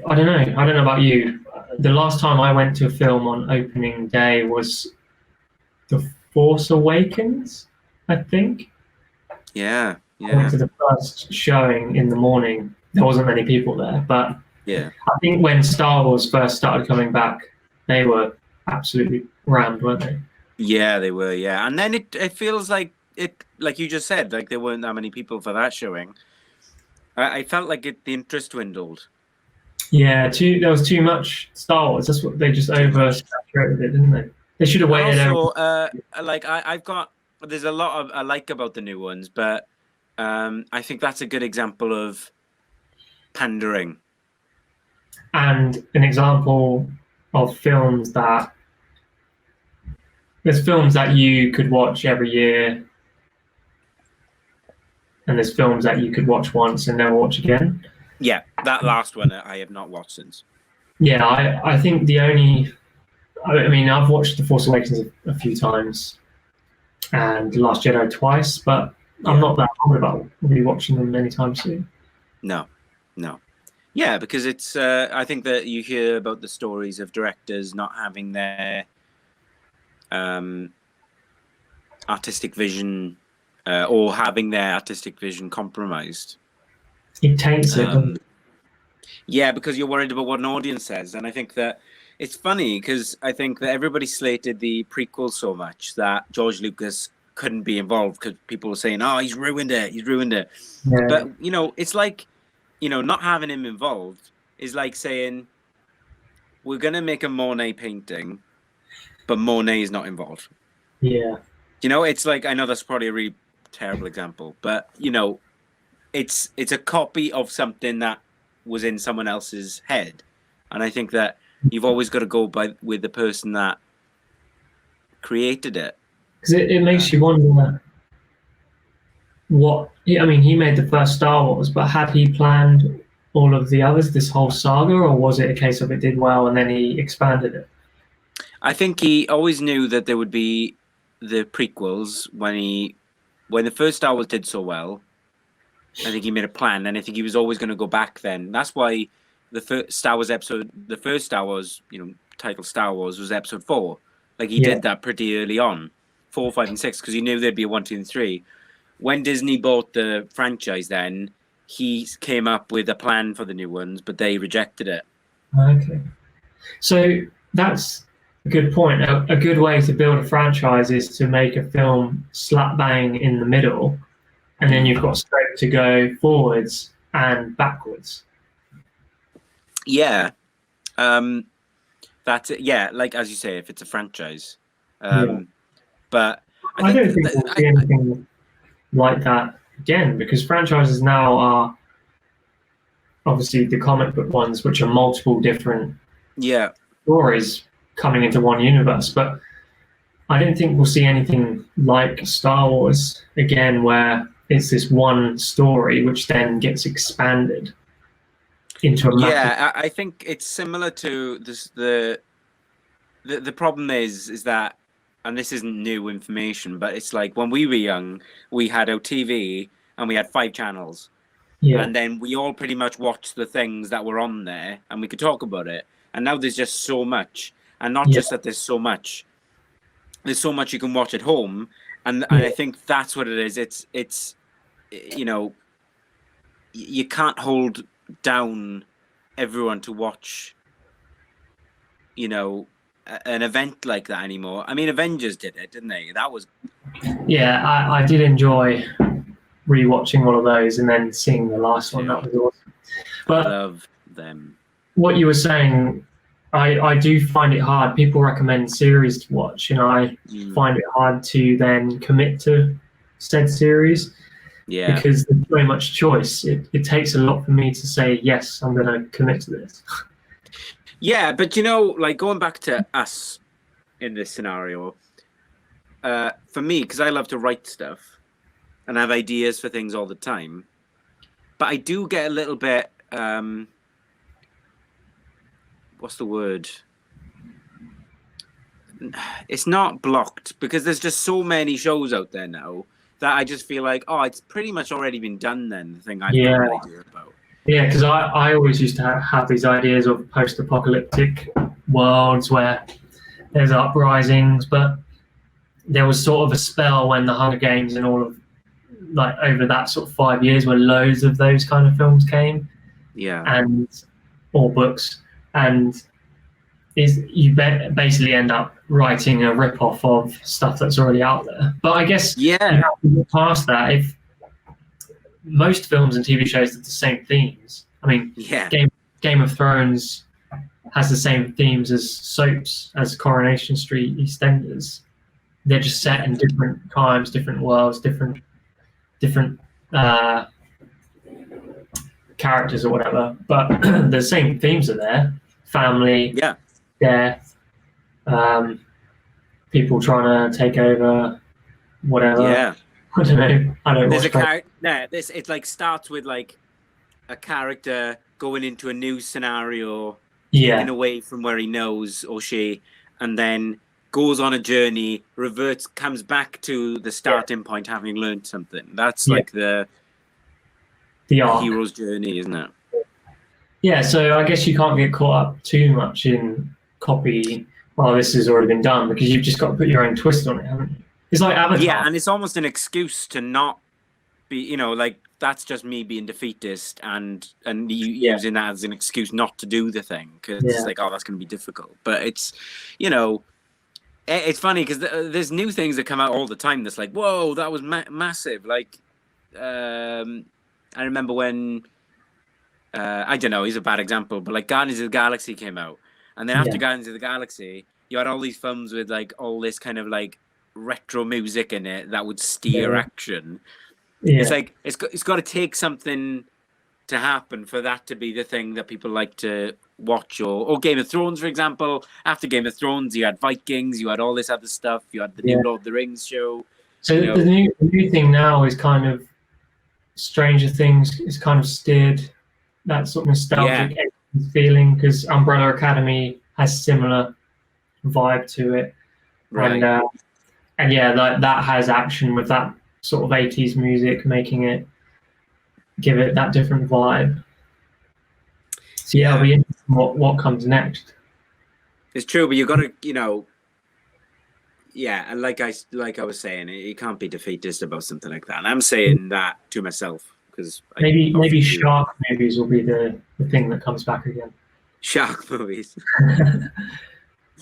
I don't know. I don't know about you. The last time I went to a film on opening day was The Force Awakens, I think. Yeah, I went yeah, to the first showing in the morning. There wasn't many people there, but yeah. I think when Star Wars first started coming back, they were absolutely rammed, weren't they? Yeah, they were, yeah. And then it feels like you just said, like there weren't that many people for that showing. I felt like the interest dwindled Yeah, there was too much Star Wars. That's what they just too much. oversaturated it, didn't they? They should have And waited. also, like I've got there's a lot of I like about the new ones, but I think that's a good example of pandering. And an example of films that there's films that you could watch every year, and there's films that you could watch once and never watch again. Yeah, that last one I have not watched since. Yeah, I think the only, I mean, I've watched The Force Awakens a few times and Last Jedi twice, but I'm Yeah. not that bothered about rewatching them anytime soon. No, no. Yeah, because it's I think that you hear about the stories of directors not having their artistic vision or having their artistic vision compromised. It taints it. Yeah, because you're worried about what an audience says. And I think that it's funny because I think that everybody slated the prequel so much that George Lucas couldn't be involved because people were saying, oh, he's ruined it. He's ruined it. Yeah. But, it's like, not having him involved is like saying, we're going to make a Monet painting, but Monet is not involved. Yeah. It's like, I know that's probably a really terrible example, but, it's a copy of something that was in someone else's head. And I think that you've always got to go with the person that created it. Because it makes you wonder I mean, he made the first Star Wars, but had he planned all of the others, this whole saga, or was it a case of it did well and then he expanded it? I think he always knew that there would be the prequels when the first Star Wars did so well. I think he made a plan, and I think he was always going to go back then. That's why the first Star Wars, title Star Wars was episode 4. Like he did that pretty early on, 4, 5, and 6, because he knew there'd be a 1, 2, and 3. When Disney bought the franchise, then he came up with a plan for the new ones, but they rejected it. Okay. So that's a good point. A good way to build a franchise is to make a film slap bang in the middle, and then you've got scope to go forwards and backwards. Yeah. That's it. Yeah, like as you say, if it's a franchise. But I don't think we'll see anything like that again, because franchises now are obviously the comic book ones, which are multiple different stories coming into one universe. But I don't think we'll see anything like Star Wars again, where it's this one story which then gets expanded into a massive... I think it's similar to this. The problem is that, and this isn't new information, but it's like when we were young, we had our TV and we had 5 channels. Yeah. And then we all pretty much watched the things that were on there and we could talk about it. And now there's just so much. And not just that there's so much you can watch at home. And I think that's what it is. It's you can't hold down everyone to watch, an event like that anymore. I mean, Avengers did it, didn't they? That was... Yeah, I did enjoy rewatching one of those and then seeing the last one. That was awesome. But I love them. What you were saying, I do find it hard. People recommend series to watch, and I find it hard to then commit to said series. Yeah. Because there's so much choice. It takes a lot for me to say, yes, I'm going to commit to this. Yeah, but like going back to us in this scenario, for me, because I love to write stuff, and I have ideas for things all the time. But I do get a little bit, what's the word? It's not blocked, because there's just so many shows out there now that I just feel like, oh, it's pretty much already been done then, the thing I've got an idea about. Yeah, because I always used to have these ideas of post-apocalyptic worlds where there's uprisings, but there was sort of a spell when the Hunger Games and all of, like, over that sort of 5 years where loads of those kind of films came. Yeah. Or books. And you basically end up writing a rip-off of stuff that's already out there. But I guess you have to look past that. If most films and TV shows have the same themes. I mean, Game of Thrones has the same themes as soaps, as Coronation Street, EastEnders. They're just set in different times, different worlds, different characters or whatever. But the same themes are there: family, death, people trying to take over, whatever. Yeah. I don't know. There's a character. It like starts with like a character going into a new scenario, taken away from where he knows or she, and then goes on a journey, reverts, comes back to the starting point, having learned something. That's like the hero's journey, isn't it? Yeah. So I guess you can't get caught up too much in copy. Well, this has already been done, because you've just got to put your own twist on it, haven't you? It's like Avatar. Yeah, and it's almost an excuse to not be, like, that's just me being defeatist and using that as an excuse not to do the thing, because it's like, oh, that's going to be difficult. But it's, it's funny because there's new things that come out all the time that's like, whoa, that was massive. Like, I remember when, I don't know, he's a bad example, but like Guardians of the Galaxy came out. And then after Guardians of the Galaxy, you had all these films with like all this kind of like retro music in it that would steer action. It's like it's got to take something to happen for that to be the thing that people like to watch. Or Game of Thrones, for example. After Game of Thrones, you had Vikings, you had all this other stuff, you had the new Lord of the Rings show. So the new thing now is kind of Stranger Things is kind of steered that sort of nostalgic feeling, because Umbrella Academy has similar vibe to it, right? And that has action with that sort of 80s music, making it give it that different vibe. So it'll be interesting what comes next. It's true, but you got to, and like I was saying, you can't be defeatist about something like that. And I'm saying that to myself, because maybe shark movies will be the thing that comes back again. Shark movies.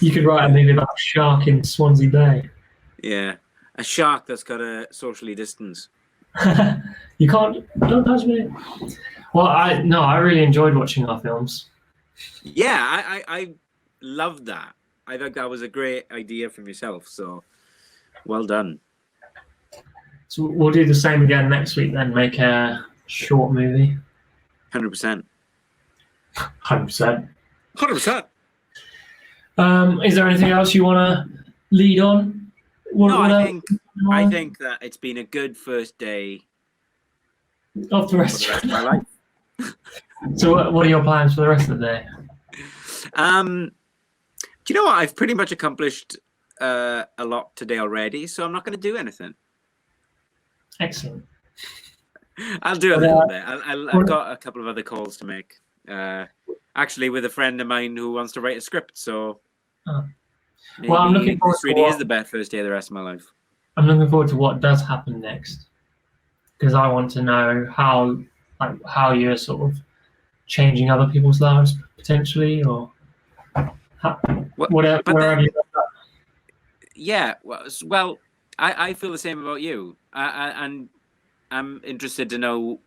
You could write a movie about a shark in Swansea Bay. Yeah, a shark that's got to socially distance. You can't. Don't touch me. Well, I really enjoyed watching our films. Yeah, I loved that. I think that was a great idea from yourself. So, well done. So we'll do the same again next week. Then make a short movie. 100%. 100%. 100%. Is there anything else you want to lead on? I think that it's been a good first day of the rest of my life. So what are your plans for the rest of the day? Do you know what? I've pretty much accomplished a lot today already, so I'm not going to do anything. Excellent. I'll do a little bit. I've got a couple of other calls to make. Actually, with a friend of mine who wants to write a script, so well, I'm looking forward. This really is the best first day of the rest of my life. I'm looking forward to what does happen next, because I want to know how you're sort of changing other people's lives potentially, or whatever. Where have you done that? Yeah, well, I feel the same about you, and I'm interested to know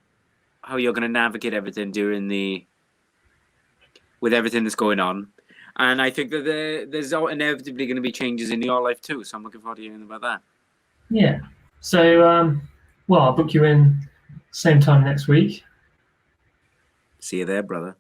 how you're going to navigate everything with everything that's going on. And I think that there's inevitably going to be changes in your life too. So I'm looking forward to hearing about that. Yeah. So, I'll book you in same time next week. See you there, brother.